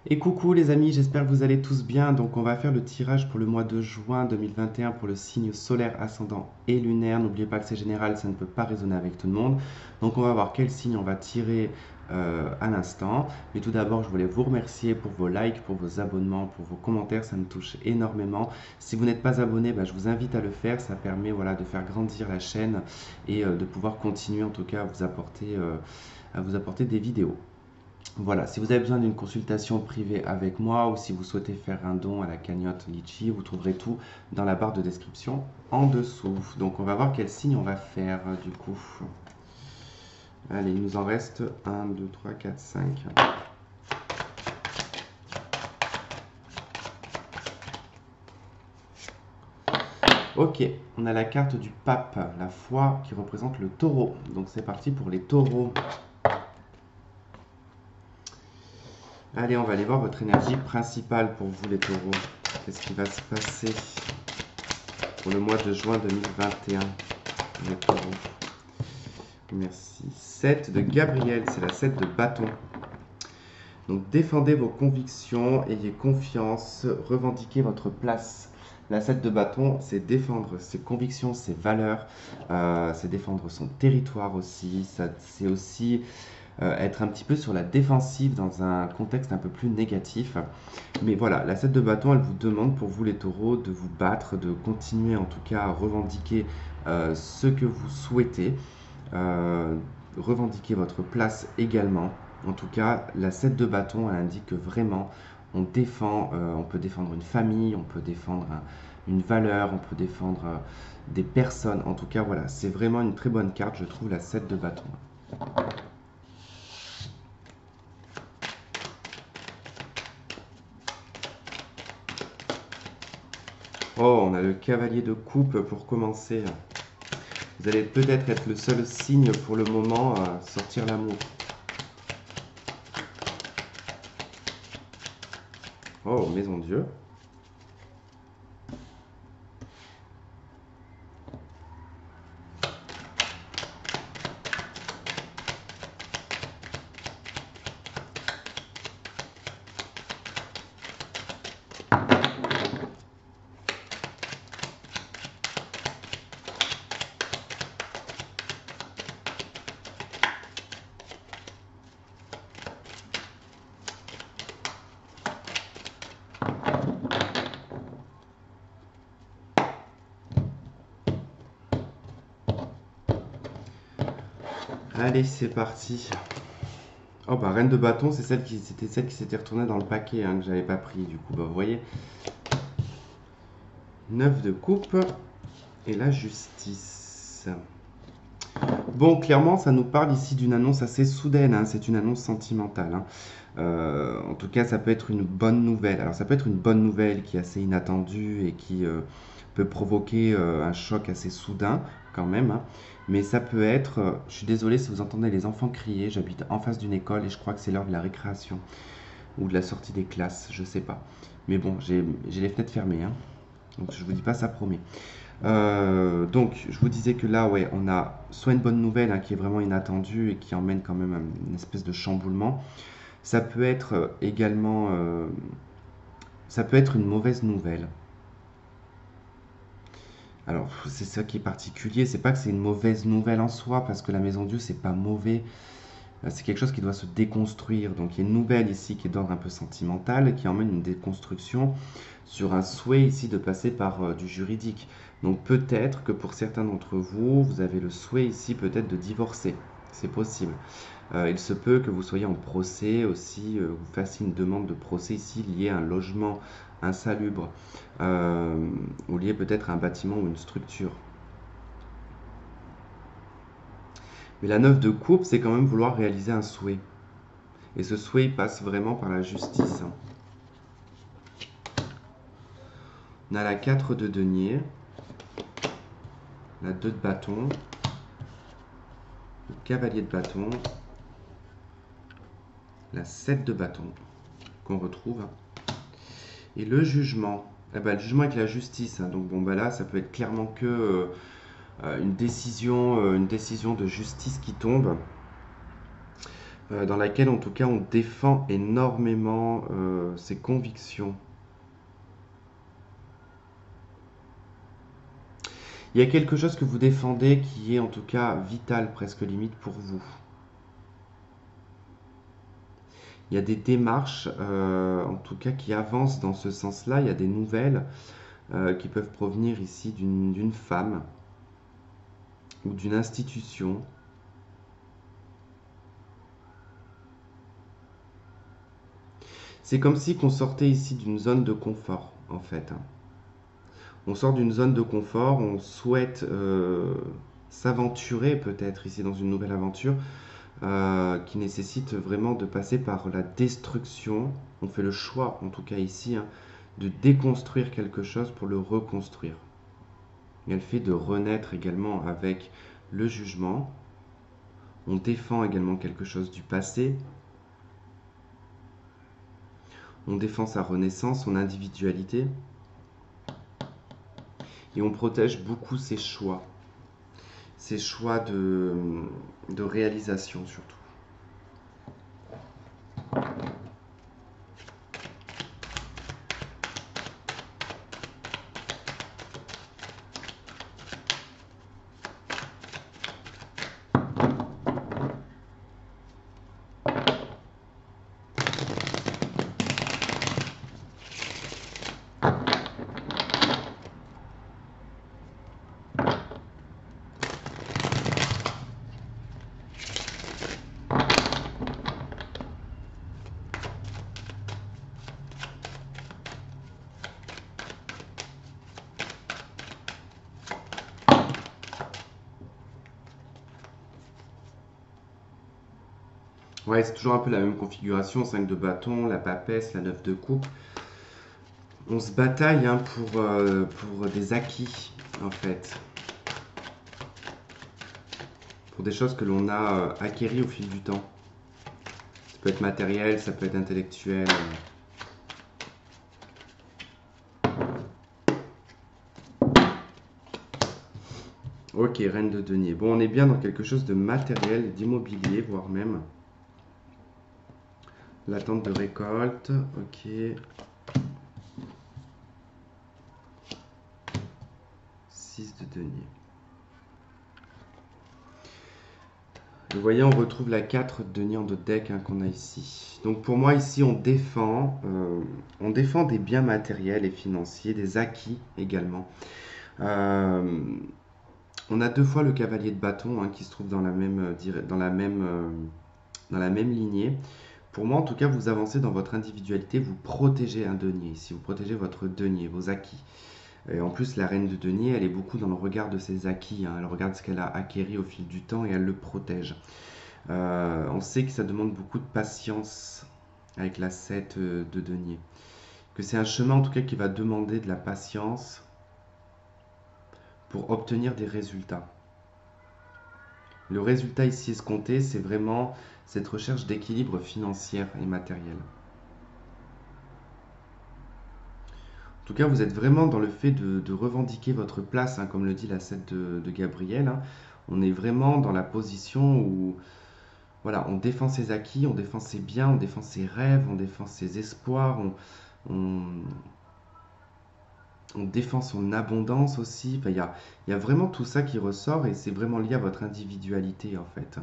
Et coucou les amis, j'espère que vous allez tous bien. Donc on va faire le tirage pour le mois de juin 2021 pour le signe solaire, ascendant et lunaire. N'oubliez pas que c'est général, ça ne peut pas résonner avec tout le monde. Donc on va voir quel signe on va tirer à l'instant. Mais tout d'abord, je voulais vous remercier pour vos likes, pour vos abonnements, pour vos commentaires, ça me touche énormément. Si vous n'êtes pas abonné, je vous invite à le faire. Ça permet de faire grandir la chaîne et de pouvoir continuer en tout cas à vous apporter des vidéos. Voilà, si vous avez besoin d'une consultation privée avec moi ou si vous souhaitez faire un don à la cagnotte Litchi, vous trouverez tout dans la barre de description en dessous. Donc on va voir quel signe on va faire du coup. Allez, il nous en reste 1, 2, 3, 4, 5. Ok, on a la carte du pape, la foi qui représente le taureau. Donc c'est parti pour les taureaux. Allez, on va aller voir votre énergie principale pour vous les taureaux. Qu'est-ce qui va se passer pour le mois de juin 2021, les taureaux? Merci. 7 de Gabriel, c'est la 7 de bâton. Donc défendez vos convictions, ayez confiance, revendiquez votre place. La 7 de bâton, c'est défendre ses convictions, ses valeurs, c'est défendre son territoire aussi, c'est aussi être un petit peu sur la défensive dans un contexte un peu plus négatif. Mais voilà, la 7 de bâton, elle vous demande pour vous les taureaux de vous battre, de continuer en tout cas à revendiquer ce que vous souhaitez, euh, revendiquer votre place également. En tout cas, la 7 de bâton, elle indique que vraiment on défend, on peut défendre une famille, on peut défendre une valeur, on peut défendre des personnes. En tout cas, voilà, c'est vraiment une très bonne carte, je trouve, la 7 de bâton. Oh, on a le cavalier de coupe pour commencer. Vous allez peut-être être le seul signe pour le moment à sortir l'amour. Oh, maison Dieu. Allez, c'est parti. Oh bah reine de bâton, c'était celle qui s'était retournée dans le paquet que j'avais pas pris du coup. Bah vous voyez, 9 de coupe et la justice. Bon, clairement, ça nous parle ici d'une annonce assez soudaine, c'est une annonce sentimentale. En tout cas, ça peut être une bonne nouvelle. Alors, ça peut être une bonne nouvelle qui est assez inattendue et qui peut provoquer un choc assez soudain quand même. Mais ça peut être, je suis désolé si vous entendez les enfants crier, j'habite en face d'une école et je crois que c'est l'heure de la récréation ou de la sortie des classes, je sais pas. Mais bon, j'ai les fenêtres fermées, donc je vous dis pas, ça promet. Donc, je vous disais que là, ouais, on a soit une bonne nouvelle qui est vraiment inattendue et qui emmène quand même une espèce de chamboulement. Ça peut être également, ça peut être une mauvaise nouvelle. Alors, c'est ça qui est particulier, c'est pas que c'est une mauvaise nouvelle en soi, parce que la maison Dieu, c'est pas mauvais, c'est quelque chose qui doit se déconstruire. Donc, il y a une nouvelle ici qui est d'ordre un peu sentimental, qui emmène une déconstruction sur un souhait ici de passer par du juridique. Donc, peut-être que pour certains d'entre vous, vous avez le souhait ici peut-être de divorcer. C'est possible. Il se peut que vous soyez en procès aussi, vous fassiez une demande de procès ici liée à un logement insalubre, ou lié peut-être à un bâtiment ou une structure. Mais la 9 de coupe, c'est quand même vouloir réaliser un souhait. Et ce souhait, il passe vraiment par la justice. On a la 4 de denier, la 2 de bâton, le cavalier de bâton, la 7 de bâton, qu'on retrouve, et le jugement. Eh ben, le jugement avec la justice, donc bon, là, ça peut être clairement que une décision de justice qui tombe. dans laquelle en tout cas on défend énormément ses convictions. Il y a quelque chose que vous défendez qui est en tout cas vital, presque limite pour vous. Il y a des démarches, en tout cas, qui avancent dans ce sens-là. Il y a des nouvelles qui peuvent provenir ici d'une femme ou d'une institution. C'est comme si qu'on sortait ici d'une zone de confort, en fait. On sort d'une zone de confort, on souhaite s'aventurer peut-être ici dans une nouvelle aventure qui nécessite vraiment de passer par la destruction. On fait le choix, en tout cas ici, hein, de déconstruire quelque chose pour le reconstruire. Il y a le fait de renaître également avec le jugement. On défend également quelque chose du passé. On défend sa renaissance, son individualité. Et on protège beaucoup ses choix de réalisation surtout. Ouais, c'est toujours un peu la même configuration, 5 de bâton, la papesse, la 9 de coupe. On se bataille hein, pour des acquis, en fait. Pour des choses que l'on a acquéries au fil du temps. Ça peut être matériel, ça peut être intellectuel. Ok, reine de denier. Bon, on est bien dans quelque chose de matériel, d'immobilier, voire même. L'attente de récolte, ok. 6 de denier. Vous voyez, on retrouve la 4 de denier en dos de deck hein, qu'on a ici. Donc pour moi, ici, on défend des biens matériels et financiers, des acquis également. On a deux fois le cavalier de bâton hein, qui se trouve dans la même lignée. Pour moi, en tout cas, vous avancez dans votre individualité, vous protégez un denier ici, vous protégez votre denier, vos acquis. Et en plus, la reine de denier, elle est beaucoup dans le regard de ses acquis. Hein. Elle regarde ce qu'elle a acquéri au fil du temps et elle le protège. On sait que ça demande beaucoup de patience avec la 7 de denier. Que c'est un chemin en tout cas qui va demander de la patience pour obtenir des résultats. Le résultat ici escompté, c'est vraiment cette recherche d'équilibre financier et matériel. En tout cas, vous êtes vraiment dans le fait de revendiquer votre place, hein, comme le dit la 7 de Gabriel. Hein. On est vraiment dans la position où voilà, on défend ses acquis, on défend ses biens, on défend ses rêves, on défend ses espoirs, on, on défend son abondance aussi. Enfin, il y a vraiment tout ça qui ressort et c'est vraiment lié à votre individualité en fait.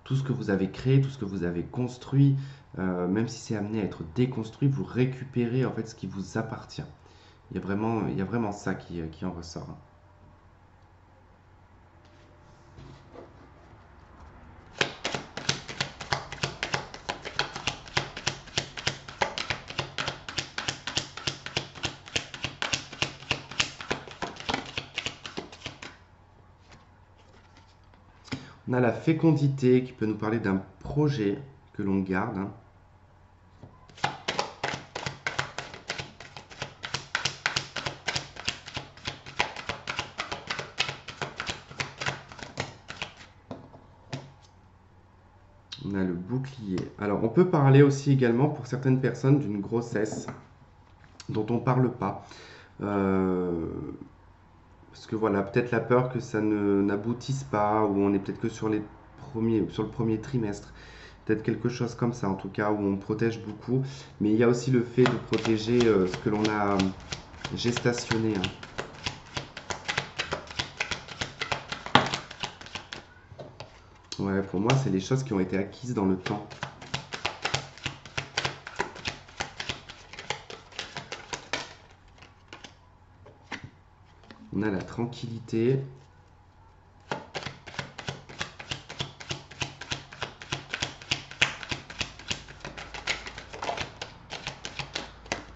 Tout ce que vous avez créé, tout ce que vous avez construit, même si c'est amené à être déconstruit, vous récupérez en fait ce qui vous appartient. Il y a vraiment ça qui en ressort. On a la fécondité qui peut nous parler d'un projet que l'on garde. Hein. On a le bouclier. Alors, on peut parler aussi également pour certaines personnes d'une grossesse dont on ne parle pas. Parce que voilà, peut-être la peur que ça n'aboutisse pas, ou on est peut-être que sur le premier trimestre. Peut-être quelque chose comme ça, en tout cas, où on protège beaucoup. Mais il y a aussi le fait de protéger ce que l'on a gestationné. Hein. Ouais, pour moi, c'est les choses qui ont été acquises dans le temps. On a la tranquillité.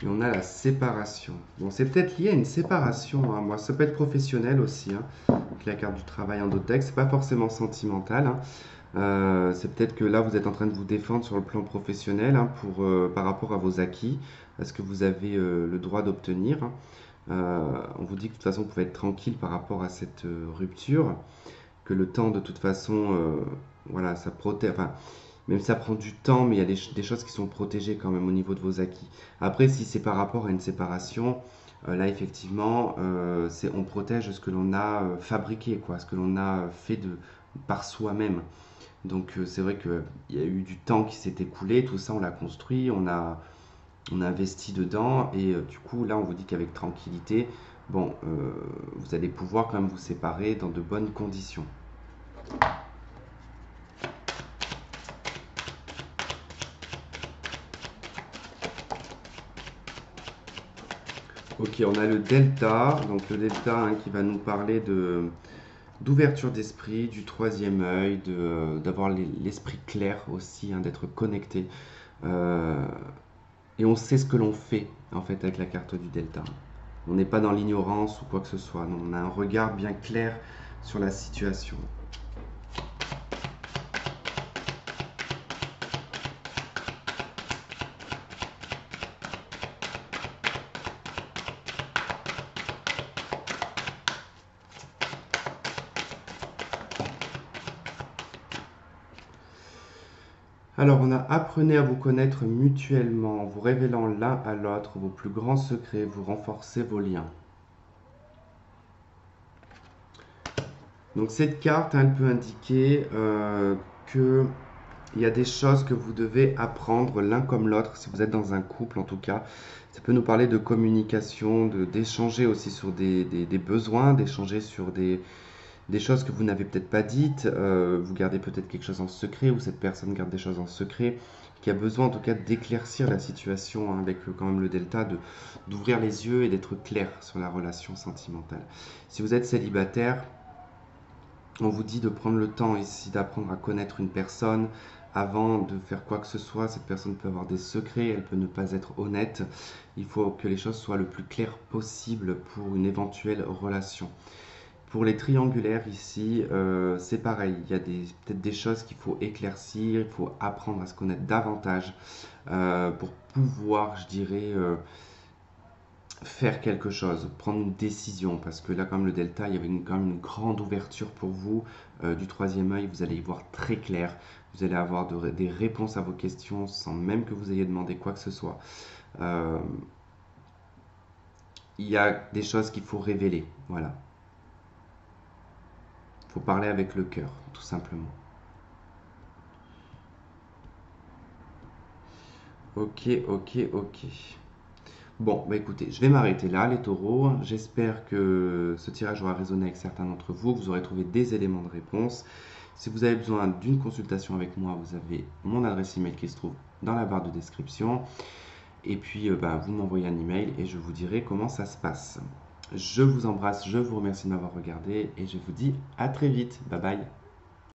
Et on a la séparation. Bon, c'est peut-être lié à une séparation. Hein. Moi, ça peut être professionnel aussi. Hein. Donc, la carte du travail en d'autres decks, c'est pas forcément sentimental. Hein. C'est peut-être que là, vous êtes en train de vous défendre sur le plan professionnel hein, par rapport à vos acquis, à ce que vous avez le droit d'obtenir. Hein. On vous dit que de toute façon, vous pouvez être tranquille par rapport à cette rupture, que le temps, de toute façon, voilà, ça protège. Enfin, même si ça prend du temps, mais il y a des choses qui sont protégées quand même au niveau de vos acquis. Après, si c'est par rapport à une séparation, là, effectivement, on protège ce que l'on a fabriqué, quoi, ce que l'on a fait par soi-même. Donc c'est vrai qu'il y a eu du temps qui s'est écoulé, tout ça on l'a construit, on a investi dedans et du coup là on vous dit qu'avec tranquillité, bon, vous allez pouvoir quand même vous séparer dans de bonnes conditions. Ok, on a le delta, donc le delta hein, qui va nous parler d'ouverture d'esprit, du troisième œil, d'avoir l'esprit clair aussi, hein, d'être connecté. Euh, et on sait ce que l'on fait en fait avec la carte du delta. On n'est pas dans l'ignorance ou quoi que ce soit. Non, on a un regard bien clair sur la situation. Alors, on a apprenez à vous connaître mutuellement, en vous révélant l'un à l'autre vos plus grands secrets, vous renforcez vos liens. Donc, cette carte, hein, elle peut indiquer que il y a des choses que vous devez apprendre l'un comme l'autre, si vous êtes dans un couple en tout cas. Ça peut nous parler de communication, d'échanger aussi sur des besoins, d'échanger sur des choses que vous n'avez peut-être pas dites. Vous gardez peut-être quelque chose en secret ou cette personne garde des choses en secret, qui a besoin en tout cas d'éclaircir la situation hein, avec quand même le delta, d'ouvrir les yeux et d'être clair sur la relation sentimentale. Si vous êtes célibataire, on vous dit de prendre le temps ici d'apprendre à connaître une personne avant de faire quoi que ce soit. Cette personne peut avoir des secrets, elle peut ne pas être honnête. Il faut que les choses soient le plus claires possible pour une éventuelle relation. Pour les triangulaires ici, c'est pareil. Il y a peut-être des choses qu'il faut éclaircir, il faut apprendre à se connaître davantage pour pouvoir, je dirais, faire quelque chose, prendre une décision, parce que là, comme le delta, il y avait quand même une grande ouverture pour vous. Du troisième œil, vous allez y voir très clair. Vous allez avoir des réponses à vos questions sans même que vous ayez demandé quoi que ce soit. Euh, il y a des choses qu'il faut révéler, voilà. Il faut parler avec le cœur, tout simplement. Ok, ok, ok. Bon, bah écoutez, je vais m'arrêter là, les taureaux. J'espère que ce tirage aura résonné avec certains d'entre vous, que vous aurez trouvé des éléments de réponse. Si vous avez besoin d'une consultation avec moi, vous avez mon adresse email qui se trouve dans la barre de description. Et puis, bah, vous m'envoyez un email et je vous dirai comment ça se passe. Je vous embrasse, je vous remercie de m'avoir regardé et je vous dis à très vite. Bye bye.